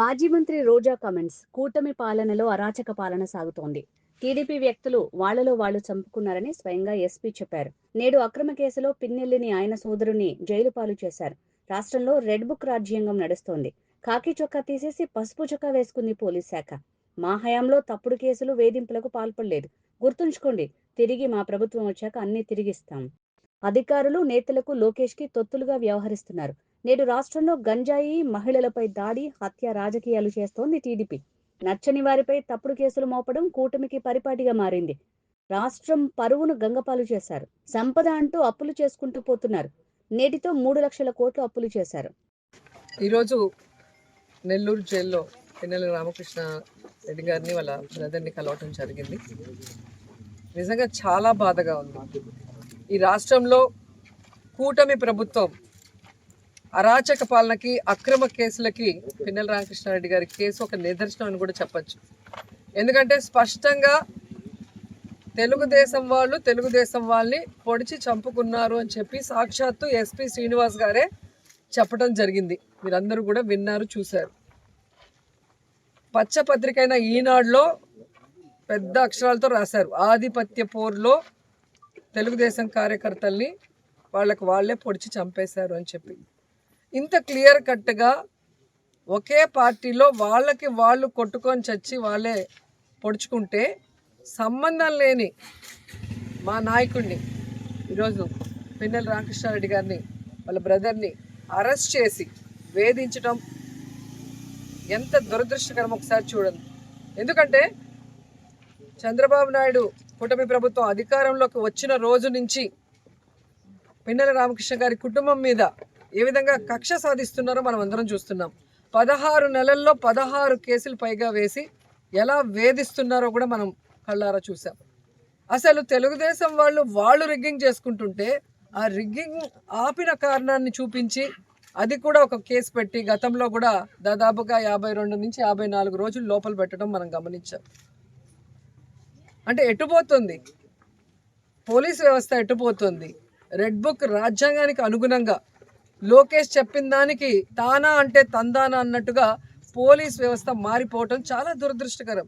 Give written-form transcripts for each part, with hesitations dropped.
మాజీ మంత్రి రోజా కామెంట్స్ కూటమి పాలనలో అరాచక పాలన సాగుతోంది. టీడీపీ వ్యక్తులు వాళ్లలో వాళ్లు చంపుకున్నారని స్వయంగా ఎస్పీ చెప్పారు. నేడు అక్రమ కేసులో పిన్నెల్లిని ఆయన సోదరుని జైలు పాలు చేశారు. రాష్ట్రంలో రెడ్ బుక్ రాజ్యాంగం నడుస్తోంది. కాకి చొక్కా తీసేసి పసుపు చొక్కా వేసుకుంది పోలీస్ శాఖ. మా హయాంలో తప్పుడు కేసులు వేధింపులకు పాల్పడలేదు. గుర్తుంచుకోండి, తిరిగి మా ప్రభుత్వం వచ్చాక అన్ని తిరిగిస్తాం. అధికారులు నేతలకు లోకేష్ కి తొత్తులుగా వ్యవహరిస్తున్నారు. నేడు రాష్ట్రంలో గంజాయి, మహిళలపై దాడి, హత్య రాజకీయాలు చేస్తోంది టీడీపీ. నచ్చని వారిపై తప్పుడు కేసులు మోపడం కూటమికి పరిపాటిగా మారింది. రాష్ట్రం పరువును గంగపాలు చేశారు. సంపద అంటూ అప్పులు చేసుకుంటూ పోతున్నారు. నేటితో 3 లక్షల కోట్లు అప్పులు చేశారు. ఈరోజు నెల్లూరు జైల్లో పిన్నెల్లి రామకృష్ణ రెడ్డి గారిని వాళ్ళ బ్రదర్ని కలవటం జరిగింది. నిజంగా చాలా బాధగా ఉంది. ఈ రాష్ట్రంలో కూటమి ప్రభుత్వం అరాచక పాలనకి, అక్రమ కేసులకి పిన్నెల్లి రామకృష్ణారెడ్డి గారి కేసు ఒక నిదర్శనం అని కూడా చెప్పచ్చు. ఎందుకంటే స్పష్టంగా తెలుగుదేశం వాళ్ళని పొడిచి చంపుకున్నారు అని చెప్పి సాక్షాత్తు ఎస్పీ శ్రీనివాస్ గారే చెప్పడం జరిగింది. మీరందరూ కూడా విన్నారు, చూశారు. పచ్చపత్రికైన ఈనాడులో పెద్ద అక్షరాలతో రాశారు, ఆధిపత్య పోరులో తెలుగుదేశం కార్యకర్తల్ని వాళ్ళే పొడిచి చంపేశారు అని చెప్పి. ఇంత క్లియర్ కట్గా ఒకే పార్టీలో వాళ్ళకి వాళ్ళు కొట్టుకొని చచ్చి వాళ్ళే పొడుచుకుంటే సంబంధం లేని మా నాయకుడిని ఈరోజు పిన్నెల్లి రామకృష్ణారెడ్డి గారిని వాళ్ళ బ్రదర్ని అరెస్ట్ చేసి వేధించడం ఎంత దురదృష్టకరం ఒకసారి చూడండి. ఎందుకంటే చంద్రబాబు నాయుడు కూటమి ప్రభుత్వం అధికారంలోకి వచ్చిన రోజు నుంచి పిన్నెల్లి రామకృష్ణ గారి కుటుంబం మీద ఏ విధంగా కక్ష సాధిస్తున్నారో మనం అందరం చూస్తున్నాం. 16 నెలల్లో 16 కేసులు పైగా వేసి ఎలా వేధిస్తున్నారో కూడా మనం కళ్ళారా చూసాం. అసలు తెలుగుదేశం వాళ్ళు రిగ్గింగ్ చేసుకుంటుంటే ఆ రిగ్గింగ్ ఆపిన కారణాన్ని చూపించి అది కూడా ఒక కేసు పెట్టి గతంలో కూడా దాదాపుగా 52 నుంచి 54 రోజులు లోపల పెట్టడం మనం గమనించాం. అంటే ఎటుపోతుంది పోలీస్ వ్యవస్థ, ఎటుపోతుంది? రెడ్ బుక్ రాజ్యాంగానికి అనుగుణంగా లోకేష్ చెప్పిన దానికి తానా అంటే తందానా అన్నట్టుగా పోలీస్ వ్యవస్థ మారిపోవటం చాలా దురదృష్టకరం.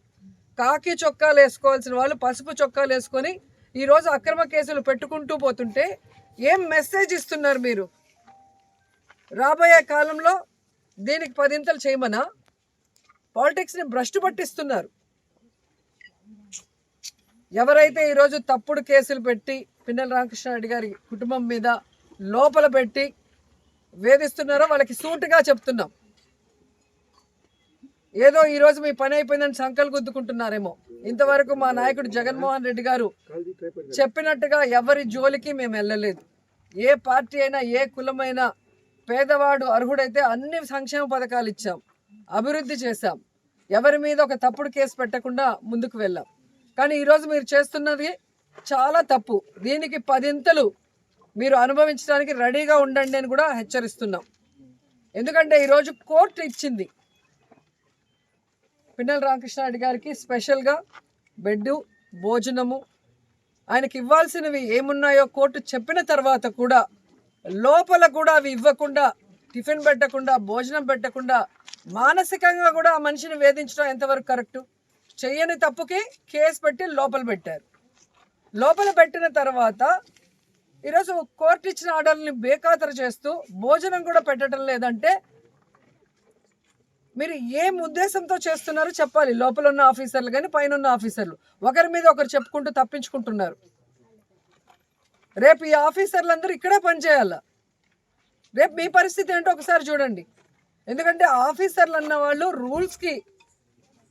కాకి చొక్కాలు వేసుకోవాల్సిన వాళ్ళు పసుపు చొక్కాలు వేసుకొని ఈరోజు అక్రమ కేసులు పెట్టుకుంటూ పోతుంటే ఏం మెసేజ్ ఇస్తున్నారు మీరు? రాబోయే కాలంలో దీనికి 10 చేయమనా? పాలిటిక్స్ని భ్రష్టు పట్టిస్తున్నారు. ఎవరైతే ఈరోజు తప్పుడు కేసులు పెట్టి పిన్నెల్లి రామకృష్ణారెడ్డి గారి కుటుంబం మీద లోపల పెట్టి వేధిస్తున్నారో వాళ్ళకి సూటుగా చెప్తున్నాం. ఏదో ఈరోజు మీ పని అయిపోయిందని సంకలు గుద్దుకుంటున్నారేమో. ఇంతవరకు మా నాయకుడు జగన్మోహన్ రెడ్డి గారు చెప్పినట్టుగా ఎవరి జోలికి మేము వెళ్ళలేదు. ఏ పార్టీ అయినా, ఏ కులమైనా, పేదవాడు అర్హుడైతే అన్ని సంక్షేమ పథకాలు ఇచ్చాం, అభివృద్ధి చేశాం. ఎవరి మీద ఒక తప్పుడు కేసు పెట్టకుండా ముందుకు వెళ్ళాం. కానీ ఈరోజు మీరు చేస్తున్నది చాలా తప్పు. దీనికి 10 మీరు అనుభవించడానికి రెడీగా ఉండండి అని కూడా హెచ్చరిస్తున్నాం. ఎందుకంటే ఈరోజు కోర్టు ఇచ్చింది పిన్నెల్లి రామకృష్ణారెడ్డి గారికి స్పెషల్గా బెడ్డు, భోజనము, ఆయనకి ఇవ్వాల్సినవి ఏమున్నాయో కోర్టు చెప్పిన తర్వాత కూడా లోపల కూడా అవి ఇవ్వకుండా, టిఫిన్ పెట్టకుండా, భోజనం పెట్టకుండా మానసికంగా కూడా ఆ మనిషిని వేధించడం ఎంతవరకు కరెక్టు? చెయ్యని తప్పుకి కేసు పెట్టి లోపల పెట్టారు. లోపల పెట్టిన తర్వాత ఈరోజు కోర్టు ఇచ్చిన ఆర్డర్ని బేఖాతరు చేస్తూ భోజనం కూడా పెట్టడం లేదంటే మీరు ఏం ఉద్దేశంతో చేస్తున్నారో చెప్పాలి. లోపల ఉన్న ఆఫీసర్లు కానీ పైన ఉన్న ఆఫీసర్లు ఒకరి మీద ఒకరు చెప్పుకుంటూ తప్పించుకుంటున్నారు. రేపు ఈ ఆఫీసర్లందరూ ఇక్కడే పనిచేయాల. రేపు మీ పరిస్థితి ఏంటో ఒకసారి చూడండి. ఎందుకంటే ఆఫీసర్లు అన్న వాళ్ళు రూల్స్కి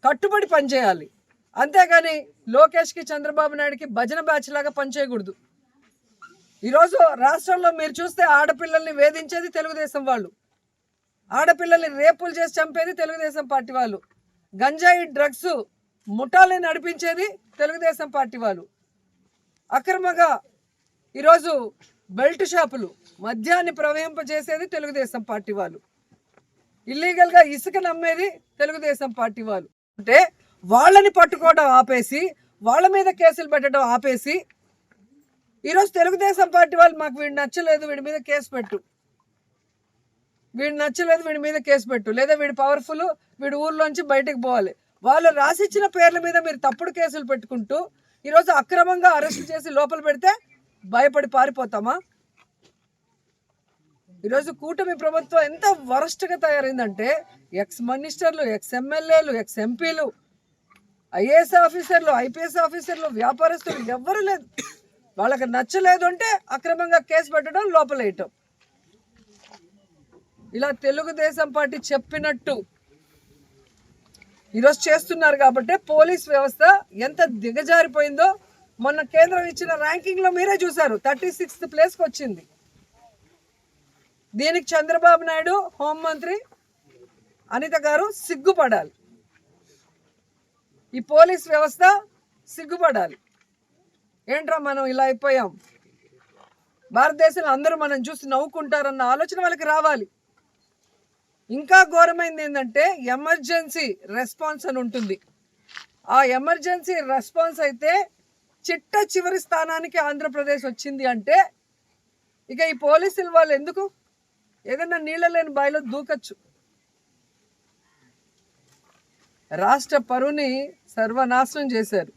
కట్టుబడి పనిచేయాలి. అంతేగాని లోకేష్కి, చంద్రబాబు నాయుడుకి భజన బ్యాచ్ లాగా పనిచేయకూడదు. ఈరోజు రాష్ట్రంలో మీరు చూస్తే ఆడపిల్లల్ని వేధించేది తెలుగుదేశం వాళ్ళు, ఆడపిల్లల్ని రేపులు చేసి చంపేది తెలుగుదేశం పార్టీ వాళ్ళు, గంజాయి డ్రగ్స్ ముఠాలని నడిపించేది తెలుగుదేశం పార్టీ వాళ్ళు, అక్రమంగా ఈరోజు బెల్ట్ షాపులు మద్యాన్ని ప్రవహింపజేసేది తెలుగుదేశం పార్టీ వాళ్ళు, ఇల్లీగల్గా ఇసుక నమ్మేది తెలుగుదేశం పార్టీ వాళ్ళు. అంటే వాళ్ళని పట్టుకోవడం ఆపేసి, వాళ్ళ మీద కేసులు పెట్టడం ఆపేసి ఈరోజు తెలుగుదేశం పార్టీ వాళ్ళు మాకు వీడు నచ్చలేదు, వీడి మీద కేసు పెట్టు, వీడు నచ్చలేదు, వీడి మీద కేసు పెట్టు, లేదా వీడు పవర్ఫుల్, వీడు ఊర్లోంచి బయటకు పోవాలి. వాళ్ళు రాసిచ్చిన పేర్ల మీద మీరు తప్పుడు కేసులు పెట్టుకుంటూ ఈరోజు అక్రమంగా అరెస్ట్ చేసి లోపల పెడితే భయపడి పారిపోతామా? ఈరోజు కూటమి ప్రభుత్వం ఎంత వరస్ట్గా తయారైందంటే ఎక్స్ మినిస్టర్లు, ఎక్స్ ఎమ్మెల్యేలు, ఎక్స్ ఎంపీలు, ఐఏఎస్ ఆఫీసర్లు, ఐపీఎస్ ఆఫీసర్లు, వ్యాపారస్తులు ఎవ్వరూ లేదు. వాళ్ళకి నచ్చలేదు అంటే అక్రమంగా కేసు పెట్టడం, లోపలేయటం. ఇలా తెలుగుదేశం పార్టీ చెప్పినట్టు ఈరోజు చేస్తున్నారు కాబట్టి పోలీస్ వ్యవస్థ ఎంత దిగజారిపోయిందో మొన్న కేంద్రం ఇచ్చిన ర్యాంకింగ్లో మీరే చూశారు. 36th ప్లేస్కి వచ్చింది. దీనికి చంద్రబాబు నాయుడు, హోంమంత్రి అనిత గారు సిగ్గుపడాలి. ఈ పోలీస్ వ్యవస్థ సిగ్గుపడాలి. ఏంట్రా మనం ఇలా అయిపోయాం, భారతదేశంలో అందరూ మనం చూసి నవ్వుకుంటారన్న ఆలోచన వాళ్ళకి రావాలి. ఇంకా ఘోరమైంది ఏంటంటే ఎమర్జెన్సీ రెస్పాన్స్ అని ఉంటుంది. ఆ ఎమర్జెన్సీ రెస్పాన్స్ అయితే చిట్ట చివరి స్థానానికి ఆంధ్రప్రదేశ్ వచ్చింది అంటే ఇక ఈ పోలీసులు వాళ్ళు ఎందుకు ఏదైనా నీళ్ళ లేని బావిలో దూకచ్చు. రాష్ట్ర పరువుని సర్వనాశనం చేశారు.